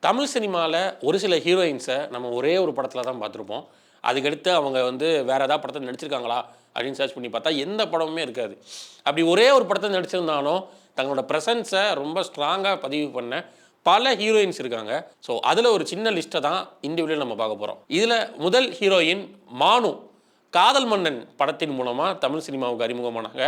தமிழ் சினிமாவில் ஒரு சில ஹீரோயின்ஸை நம்ம ஒரே ஒரு படத்தில் தான் பார்த்துருப்போம். அதுக்கடுத்து அவங்க வேறு ஏதாவது படத்தில் நடிச்சிருக்காங்களா அப்படின்னு சர்ச் பண்ணி பார்த்தா எந்த படமுமே இருக்காது. அப்படி ஒரே ஒரு படத்தில் நடிச்சிருந்தாலும் தங்களோட ப்ரெசன்ஸை ரொம்ப ஸ்ட்ராங்காக பதிவு பண்ண பல ஹீரோயின்ஸ் இருக்காங்க. ஸோ அதில் ஒரு சின்ன லிஸ்ட்டை தான் இந்த வீடியோவில் நம்ம பார்க்க போகிறோம். இதில் முதல் ஹீரோயின் மானு. காதல் மன்னன் படத்தின் மூலமாக தமிழ் சினிமாவுக்கு அறிமுகமானாங்க.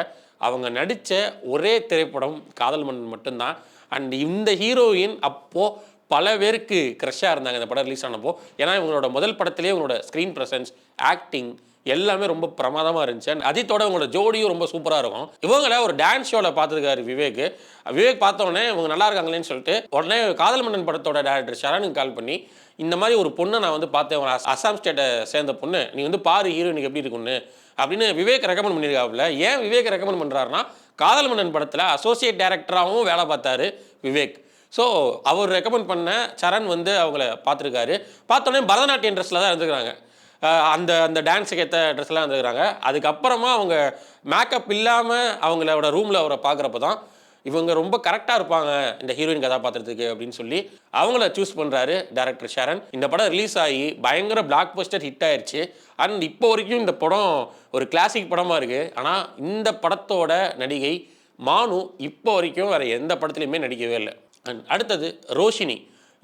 அவங்க நடித்த ஒரே திரைப்படம் காதல் மன்னன் மட்டும்தான். அண்ட் இந்த ஹீரோயின் அப்போது பல பேருக்கு க்ரஷ்ஷாக இருந்தாங்க இந்த படம் ரிலீஸ் ஆனப்போ. ஏன்னா இவங்களோட முதல் படத்திலே இவங்களோட ஸ்க்ரீன் ப்ரெசன்ஸ், ஆக்டிங் எல்லாமே ரொம்ப பிரமாதமாக இருந்துச்சு. அண்ட் அஜித்தோட இவங்களோட ஜோடியும் ரொம்ப சூப்பராக இருக்கும். இவங்கள ஒரு டான்ஸ் ஷோவில் பார்த்துருக்காரு விவேக். விவேக் பார்த்தோன்னே இவங்க நல்லா இருக்காங்களேன்னு சொல்லிட்டு உடனே காதல் மன்னன் படத்தோட டேரக்டர் சரணுக்கு கால் பண்ணி, இந்த மாதிரி ஒரு பொண்ணை நான் பார்த்தேன், அசாம் ஸ்டேட்டை சேர்ந்த பொண்ணு, நீ பாரு ஹீரோயினுக்கு எப்படி இருக்குன்னு அப்படின்னு விவேக் ரெக்கமெண்ட் பண்ணியிருக்காப்புல. ஏன் விவேக் ரெக்கமெண்ட் பண்ணுறாருன்னா, காதல் மன்னன் படத்தில் அசோசியேட் டைரக்டராகவும் வேலை பார்த்தாரு விவேக். ஸோ அவர் ரெக்கமெண்ட் பண்ண சரண் அவங்கள பார்த்துருக்காரு. பார்த்தோன்னே பரதநாட்டியம் ட்ரெஸ்ஸில் தான் இருந்துக்கிறாங்க. அந்த அந்த டான்ஸுக்கு ஏற்ற ட்ரெஸ்லாம் இருந்துக்கிறாங்க. அதுக்கப்புறமா அவங்க மேக்கப் இல்லாமல் அவங்களோட ரூமில் அவரை பார்க்குறப்ப தான் இவங்க ரொம்ப கரெக்டாக இருப்பாங்க இந்த ஹீரோயின் கதாபாத்திரத்துக்கு அப்படின்னு சொல்லி அவங்கள சூஸ் பண்ணுறாரு டைரக்டர் ஷரன். இந்த படம் ரிலீஸ் ஆகி பயங்கர பிளாக் பஸ்டர் ஹிட் ஆயிடுச்சு. அண்ட் இப்போ வரைக்கும் இந்த படம் ஒரு கிளாசிக் படமாக இருக்குது. ஆனால் இந்த படத்தோட நடிகை மானு இப்போ வரைக்கும் வேறு எந்த படத்துலையுமே நடிக்கவே இல்லை. அண்ட் அடுத்தது ரோஷினி.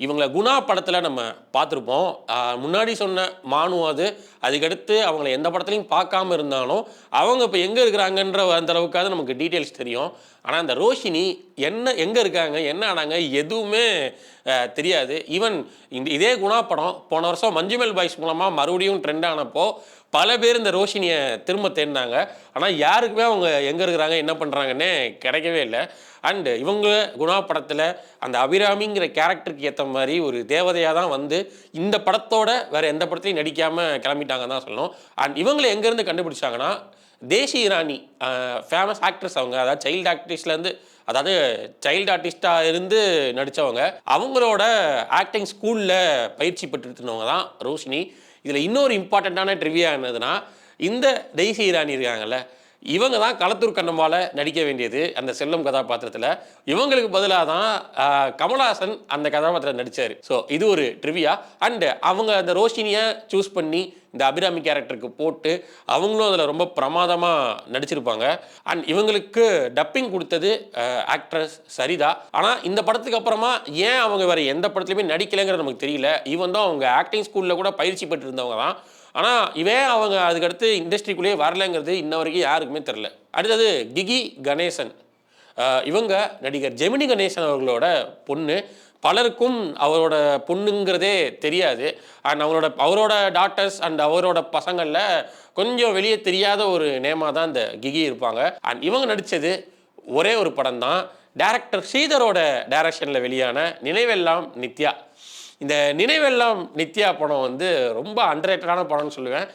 இவங்களை குணா படத்தில் நம்ம பார்த்துருப்போம். முன்னாடி சொன்ன மானு அதுக்கடுத்து அவங்கள எந்த படத்துலையும் பார்க்காம இருந்தாலும் அவங்க இப்போ எங்கே இருக்கிறாங்கன்ற அந்த அளவுக்காவது நமக்கு டீட்டெயில்ஸ் தெரியும். ஆனால் அந்த ரோஷினி எங்கே இருக்காங்க, என்ன ஆனாங்க, எதுவுமே தெரியாது. ஈவன் இதே குணா படம் போன வருஷம் மஞ்சுமெல் பாய்ஸ் மூலமாக மறுபடியும் ட்ரெண்ட் ஆனப்போ பல பேர் இந்த ரோஷினியை திரும்ப தேடினாங்க. ஆனால் யாருக்குமே அவங்க எங்கே இருக்கிறாங்க, என்ன பண்ணுறாங்கன்னே கிடைக்கவே இல்லை. அண்டு இவங்க குணா படத்தில் அந்த அபிராமிங்கிற கேரக்டருக்கு ஏற்ற மாதிரி ஒரு தேவதையாக தான் இந்த படத்தோட வேறு எந்த படத்துலையும் நடிக்காமல் கிளம்பிட்டாங்க தான் சொல்லணும். அண்ட் இவங்களை எங்கேருந்து கண்டுபிடிச்சாங்கன்னா, தேசி இரானி ஃபேமஸ் ஆக்ட்ரஸ். அவங்க அதாவது சைல்டு ஆர்டிஸ்டாக இருந்து நடித்தவங்க. அவங்களோட ஆக்டிங் ஸ்கூலில் பயிற்சி பெற்றுருந்தவங்க தான் ரோஷினி. இதில் இன்னொரு இம்பார்ட்டண்ட்டான ட்ரிவியா என்னதுன்னா, இந்த தேசி இரானி இருக்காங்கல்ல, இவங்க தான் களத்தூர் கண்ணம்மாவில் நடிக்க வேண்டியது அந்த செல்லம் கதாபாத்திரத்தில். இவங்களுக்கு பதிலாக தான் கமல்ஹாசன் அந்த கதாபாத்திரத்தில் நடித்தார். ஸோ இது ஒரு ட்ரிவியா. அண்டு அவங்க அந்த ரோஷினியை சூஸ் பண்ணி இந்த அபிராமி கேரக்டருக்கு போட்டு அவங்களும் அதில் ரொம்ப பிரமாதமாக நடிச்சிருப்பாங்க. அண்ட் இவங்களுக்கு டப்பிங் கொடுத்தது ஆக்ட்ரஸ் சரிதா. ஆனால் இந்த படத்துக்கு அப்புறமா ஏன் அவங்க வேறு எந்த படத்துலையுமே நடிக்கலைங்கிறது நமக்கு தெரியல. ஈவன் தான் அவங்க ஆக்டிங் ஸ்கூலில் கூட பயிற்சி பெற்று இருந்தவங்க தான். ஆனால் அவங்க அதுக்கடுத்து இண்டஸ்ட்ரிக்குள்ளேயே வரலைங்கிறது இன்ன வரைக்கும் யாருக்குமே தெரில. அடுத்தது கிகி கணேசன். இவங்க நடிகர் ஜெமினி கணேசன் அவர்களோட பொண்ணு. பலருக்கும் அவரோட பொண்ணுங்கிறதே தெரியாது. அண்ட் அவரோட டாட்டர்ஸ் அண்ட் அவரோட பசங்களில் கொஞ்சம் வெளியே தெரியாத ஒரு நேமாக தான் இந்த கிகி இருப்பாங்க. அண்ட் இவங்க நடித்தது ஒரே ஒரு படம் தான், டைரக்டர் ஸ்ரீதரோட டைரக்ஷனில் வெளியான நினைவெல்லாம் நித்யா. இந்த நினைவெல்லாம் நித்யா படம் ரொம்ப அண்டர்ரேட்டடான படம்னு சொல்லுவேன்.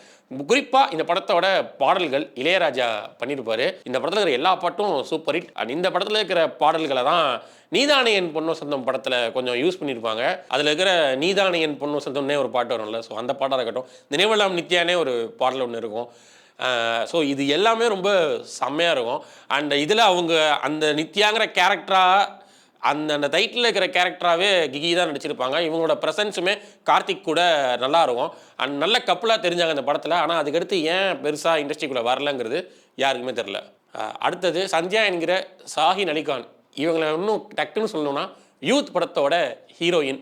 குறிப்பாக இந்த படத்தோட பாடல்கள் இளையராஜா பண்ணியிருப்பார். இந்த படத்தில் இருக்கிற எல்லா பாட்டும் சூப்பர் ஹிட். அண்ட் இந்த படத்தில் இருக்கிற பாடல்களை தான் நீதானே என் பொண்ணு சொந்தம் படத்தில் கொஞ்சம் யூஸ் பண்ணியிருப்பாங்க. அதில் இருக்கிற நீதானே என் பொண்ணு சொந்தம்னே ஒரு பாட்டு வரும்ல, ஸோ அந்த பாட்டாக இருக்கட்டும், நினைவெல்லாம் நித்யானே ஒரு பாடல் ஒன்று இருக்கும். ஸோ இது எல்லாமே ரொம்ப செம்மையாக இருக்கும். அண்ட் இதில் அவங்க அந்த நித்யாங்கிற கேரக்டராக அந்த டைட்டில் இருக்கிற கேரக்டராகவே கிகி தான் நடிச்சிருப்பாங்க. இவங்களோட ப்ரெசன்ஸுமே கார்த்திக் கூட நல்லாயிருக்கும். அண்ட் நல்ல கப்பலாக தெரிஞ்சாங்க இந்த படத்தில். ஆனால் அதுக்கடுத்து ஏன் பெருசாக இண்டஸ்ட்ரிக்குள்ளே வரலங்கிறது யாருக்குமே தெரில. அடுத்தது சந்தியா என்கிற ஷாஹின் அலிகான். இவங்களை இன்னும் டக்குன்னு சொல்லணும்னா யூத் படத்தோட ஹீரோயின்.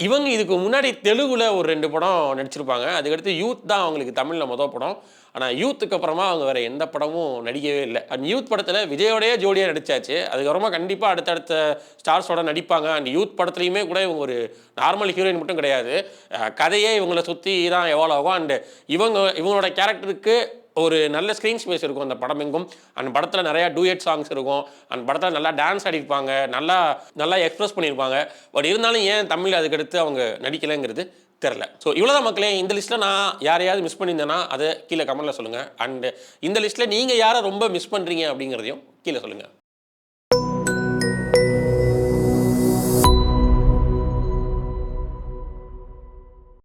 இவங்க இதுக்கு முன்னாடி தெலுங்குல ஒரு 2 படம் நடிச்சிருப்பாங்க. அதுக்கடுத்து யூத் தான் அவங்களுக்கு தமிழில் மொதல் படம். ஆனால் யூத்துக்கு அப்புறமா அவங்க வேறு எந்த படமும் நடிக்கவே இல்லை. அண்ட் யூத் படத்தில் விஜயோடைய ஜோடியாக நடித்தாச்சு. அதுக்கப்புறமா கண்டிப்பாக அடுத்தடுத்த ஸ்டார்ஸோட நடிப்பாங்க. அண்ட் யூத் படத்துலையுமே கூட இவங்க ஒரு நார்மல் ஹீரோயின் மட்டும் கிடையாது, கதையே இவங்களை சுற்றி தான் எவால்வ் ஆகும். அண்டு இவங்களோட கேரக்டருக்கு ஒரு நல்ல ஸ்க்ரீன் ஸ்பேஸ் இருக்கும் அந்த படம் எங்கும். அந்த படத்தில் நிறையா டூயட் சாங்ஸ் இருக்கும். அந்த படத்தில் நல்லா டான்ஸ் ஆடிருப்பாங்க, நல்லா எக்ஸ்ப்ரெஸ் பண்ணியிருப்பாங்க. பட் இருந்தாலும் ஏன் தமிழ் அதுக்கடுத்து அவங்க நடிக்கலைங்கிறது தெரில. ஸோ இவ்வளோதான் மக்களே. இந்த லிஸ்ட்டில் நான் யாரையாவது மிஸ் பண்ணியிருந்தேன்னா அதை கீழே கமெண்ட்டில் சொல்லுங்கள். அண்டு இந்த லிஸ்ட்டில் நீங்கள் யாரை ரொம்ப மிஸ் பண்ணுறீங்க அப்படிங்கிறதையும் கீழே சொல்லுங்கள்.